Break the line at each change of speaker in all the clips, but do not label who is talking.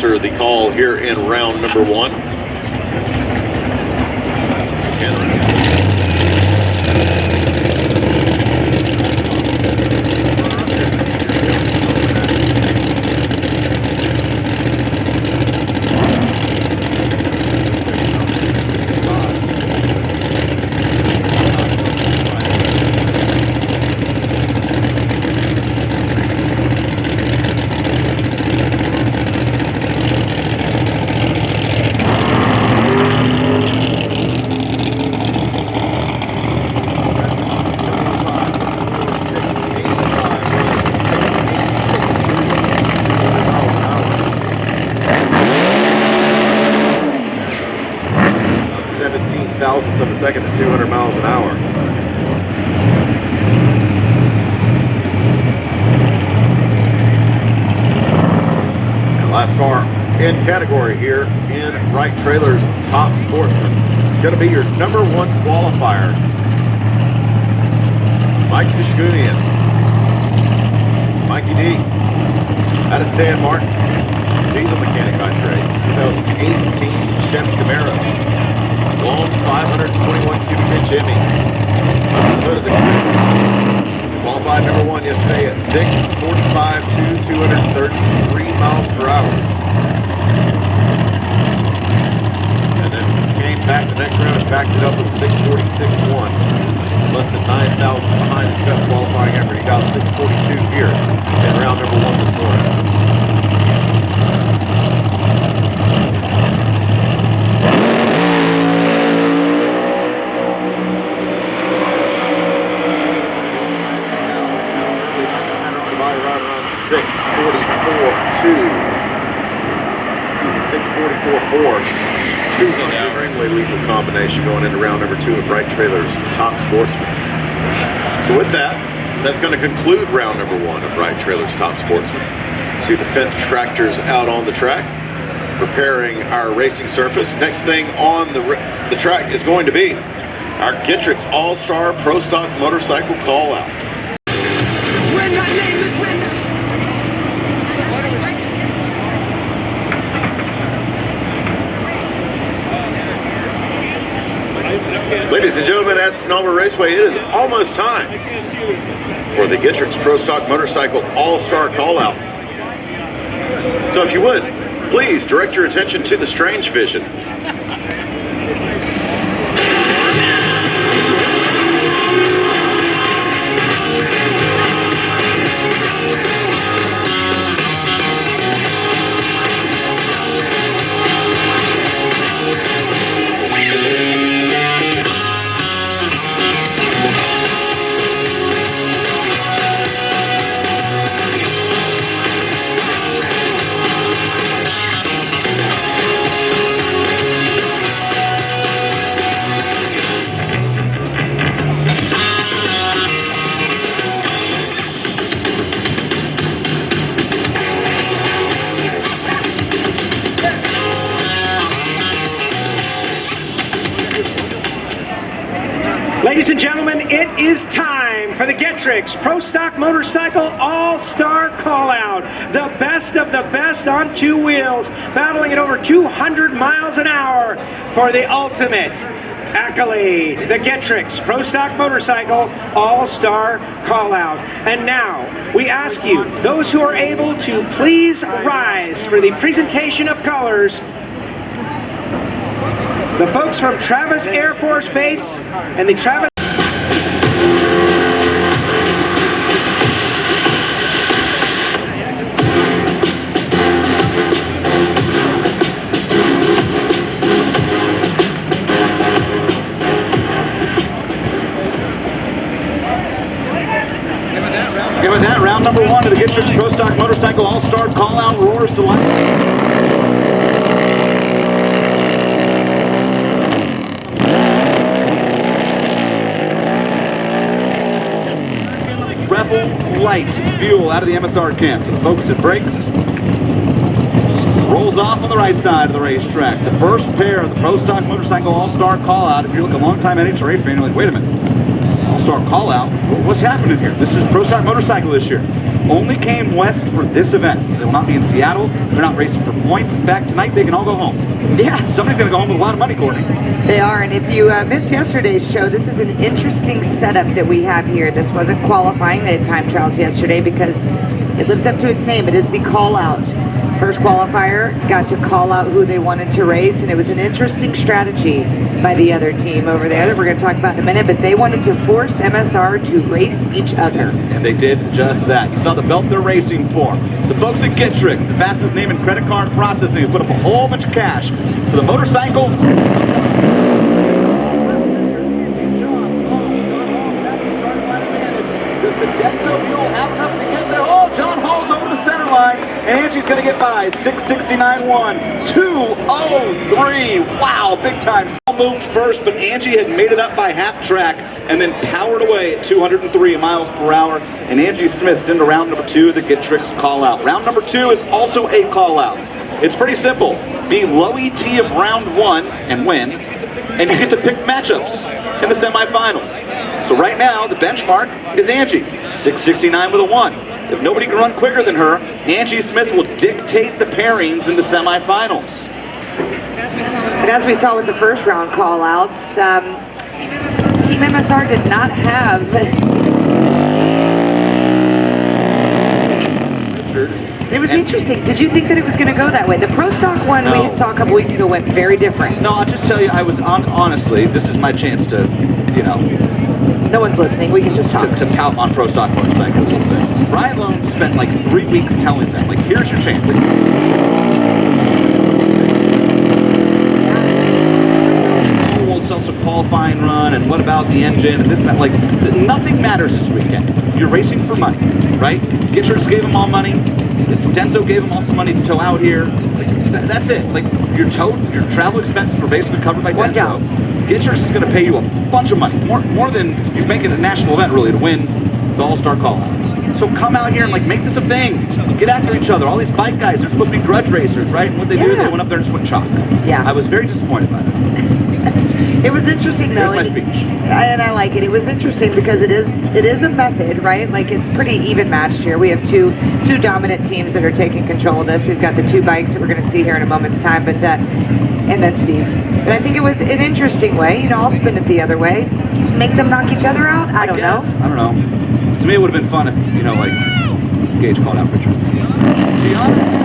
answer the call here in round number one. Thousandths of a second at 200 miles an hour. And last car in category here in Wright Trailer's Top Sportsman is going to be your number one qualifier, Mike Kishkunian. Mikey D, out of San Martin, diesel mechanic by trade, 2018 Chevy Camaro. Long 521 cubic inch Hemi. Qualified number one yesterday at 6:45.2, 233 miles per hour. And then came back the next round and backed it up with 6:46.1. Less than 9,000 behind his best qualifying effort. He got 6:42 here in round number one this morning. Excuse me, 6:44.4. Extremely lethal combination going into round number two of Wright Trailer's Top Sportsman. So with that, that's going to conclude round number one of Wright Trailer's Top Sportsman. See the Fendt tractors out on the track, preparing our racing surface. Next thing on the track is going to be our GETTRX All-Star Prostock motorcycle call-out. Ladies and gentlemen, at Sonoma Raceway, it is almost time for the GETTRX Prostock Motorcycle All-Star Call-Out. So if you would, please direct your attention to the strange vision.
Ladies and gentlemen, it is time for the GETTRX Prostock Motorcycle All-Star Call-Out. The best of the best on two wheels, battling at over 200 miles an hour for the ultimate accolade, the GETTRX Prostock Motorcycle All-Star Call-Out. And now, we ask you, those who are able to please rise for the presentation of colors. The folks from Travis Air Force Base and the Travis
With that, round number one of the GETTRX Prostock Motorcycle All-Star Call-Out roars to life. Rebel Light fuel out of the MSR camp. The focus, it brakes. Rolls off on the right side of the racetrack. The first pair of the Prostock Motorcycle All-Star Call-Out. If you're like a long-time NHRA fan, you're like, wait a minute. All-Star Call-Out? What's happening here? This is Prostock Motorcycle this year. only came west for this event. They will not be in Seattle. They're not racing for points. In fact, tonight they can all go home.
Yeah.
Somebody's going to go home with a lot of money, Courtney.
They are, and if you missed yesterday's show, this is an interesting setup that we have here. This wasn't qualifying. They had time trials yesterday because it lives up to its name. It is the call out. First qualifier got to call out who they wanted to race, and it was an interesting strategy by the other team over there that we're going to talk about in a minute, but they wanted to force MSR to race each other.
And they did just that. You saw the belt they're racing for. The folks at GETTRX, the fastest name in credit card processing, have put up a whole bunch of cash to the motorcycle. Does the Denso mule have enough to get there? Oh, John Hall's over the center line, and Angie's going to get by. 6:69.1, 2:03. Wow, big time. Small moved first, but Angie had made it up by half track and then powered away at 203 miles per hour. And Angie Smith's into round number 2 of the GETTRX call out. Round number 2 is also a call out. It's pretty simple. Be low ET of round 1 and win, and you get to pick matchups in the semifinals. So right now, the benchmark is Angie, 6:69 with a 1. If nobody can run quicker than her, Angie Smith will dictate the pairings in the semifinals.
And as we saw with the first round call outs, Team MSR did not have it was interesting. Did you think that it was going to go that way? The Prostock one
No.
we saw a couple weeks ago went very different.
No, I'll just tell you, I was honestly, this is my chance to, you know,
No one's listening. We can just talk.
to pout on Prostock motorcycles a little bit. Brian Lone spent like 3 weeks telling them, like, here's your chance. We'll sell some qualifying run, and what about the engine, and this and that. Like, nothing matters this weekend. You're racing for money, right? GETTRX gave them all money. Denso gave them all some money to tow out here. Like, that's it. Like, your travel expenses were basically covered by
One
Denso.
job.
GETTRX is going to pay you a bunch of money, more than you make it a national event, really, to win the All-Star Call-Out. So come out here and, like, make this a thing. Get after each other. All these bike guys, they're supposed to be grudge racers, right? And what they do,
Yeah.
they went up there and just went chalk.
Yeah.
I was very disappointed by that.
It was interesting though.
Here's my speech.
And I like it. It was interesting because it is a method, right? Like, it's pretty even matched here. We have two dominant teams that are taking control of this. We've got the 2 bikes that we're going to see here in a moment's time, but and then Steve. But I think it was an interesting way. You know, I'll spin it the other way. Make them knock each other out. I don't know.
I don't know. To me, it would have been fun if, you know, like, Gage called out Richard. Gianna?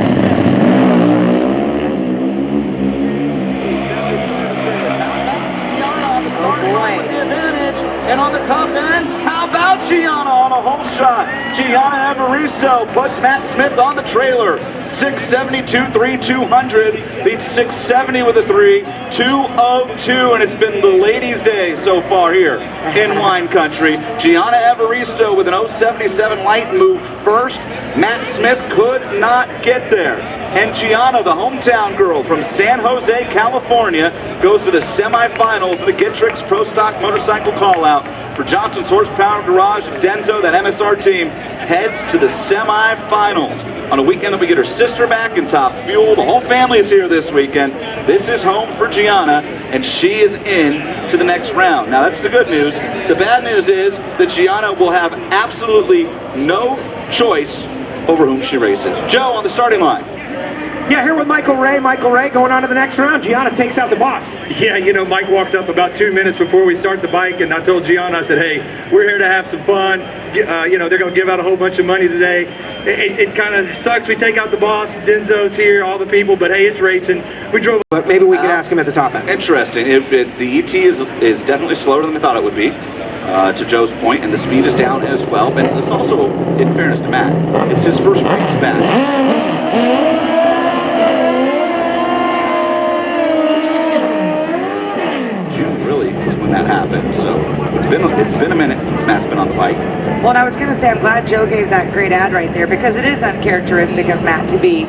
And on the top end, how about Gianna on a home shot? Gianna Everisto puts Matt Smith on the trailer. 672.3, 200, beats 670 with a 3, 202, and it's been the ladies' day so far here in wine country. Gianna Everisto with an 077 light moved first. Matt Smith could not get there. And Gianna, the hometown girl from San Jose, California, goes to the semifinals of the GETTRX Prostock motorcycle call-out. For Johnson's Horsepower Garage, Denso, that MSR team, heads to the semifinals. On a weekend that we get her sister back in Top Fuel. The whole family is here this weekend. This is home for Gianna, and she is in to the next round. Now, that's the good news. The bad news is that Gianna will have absolutely no choice over whom she races. Joe on the starting line.
Yeah, here with Michael Ray. Michael Ray going on to the next round. Gianna takes out the boss.
Yeah, you know, Mike walks up about 2 minutes before we start the bike, and I told Gianna, I said, hey, we're here to have some fun. You know, they're going to give out a whole bunch of money today. It kind of sucks. We take out the boss. Denzo's here, all the people, but hey, it's racing. We drove.
But maybe we could ask him at the top end.
Interesting. The ET is definitely slower than I thought it would be, to Joe's point, and the speed is down as well. But it's also, in fairness to Matt, it's his first race back. When that happened, so it's been a minute since Matt's been on the bike.
Well, and I was going to say, I'm glad Joe gave that great ad right there, because it is uncharacteristic of Matt to be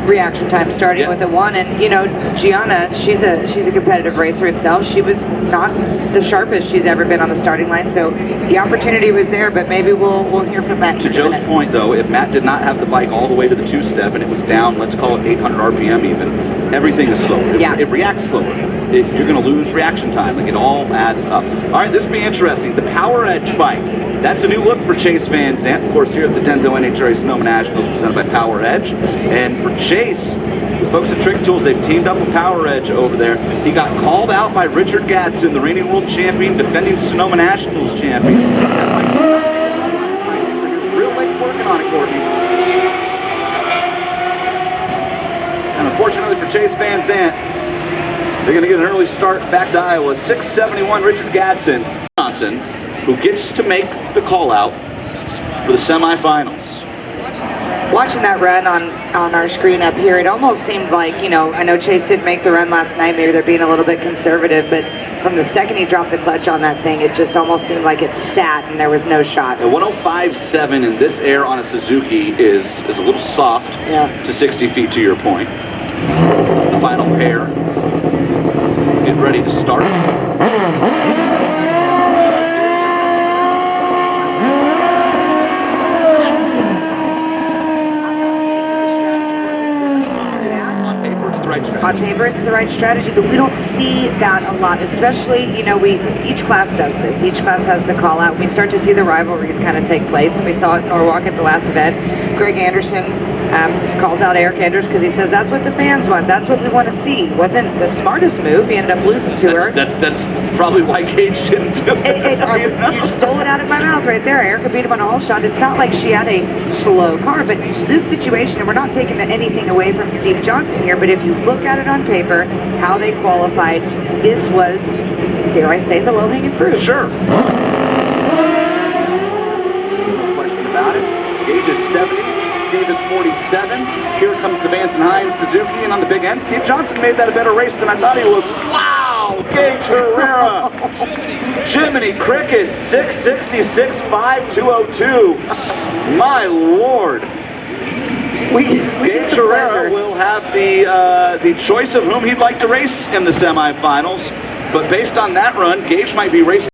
reaction time starting with a 1. And you know, Gianna, she's a competitive racer itself. She was not the sharpest she's ever been on the starting line, so the opportunity was there. But maybe we'll hear from Matt.
To Joe's point, though, if Matt did not have the bike all the way to the 2-step and it was down, let's call it 800 RPM even, everything is slower. It reacts slower. You're going to lose reaction time. Like, it all adds up. All right, this will be interesting. The Power Edge bike That's a new look for Chase Van Zandt. Of course, here at the Denso NHRA Sonoma Nationals, presented by Power Edge. And for Chase, the folks at Trick Tools, they've teamed up with Power Edge over there. He got called out by Richard Gadsden, the reigning world champion, defending Sonoma Nationals champion. Real late working on it, Courtney. And unfortunately for Chase Van Zandt, they're going to get an early start back to Iowa. 671 Richard Gadsden Johnson, who gets to make the call out for the semifinals.
Watching that run on our screen up here, it almost seemed like, you know, I know Chase didn't make the run last night, maybe they're being a little bit conservative, but from the second he dropped the clutch on that thing, it just almost seemed like it sat and there was no shot.
A 105.7 in this air on a Suzuki is a little soft to 60 feet, to your point. It's the final pair. Get ready to start.
On paper, it's the right strategy, but we don't see that a lot, especially, you know, each class does this. Each class has the call out. We start to see the rivalries kind of take place, and we saw it in Norwalk at the last event. Greg Anderson calls out Eric Andrews because he says that's what the fans want. That's what we want to see. Wasn't the smartest move. He ended up losing to her.
That's probably why Gage didn't do it.
You stole it out of my mouth right there. Erica beat him on a hole shot. It's not like she had a slow car, but this situation, and we're not taking anything away from Steve Johnson here, but if you look at it on paper, how they qualified, this was, dare I say, the low-hanging fruit.
Sure. No question about it. Gage is 70. Steve is 47. Here comes the Vance and Hines Suzuki, and on the big end, Steve Johnson made that a better race than I thought he would. Wow! Gage Herrera! Jiminy Cricket, 666, 5202. My Lord. Gage Herrera will have the choice of whom he'd like to race in the semifinals, but based on that run, Gage might be racing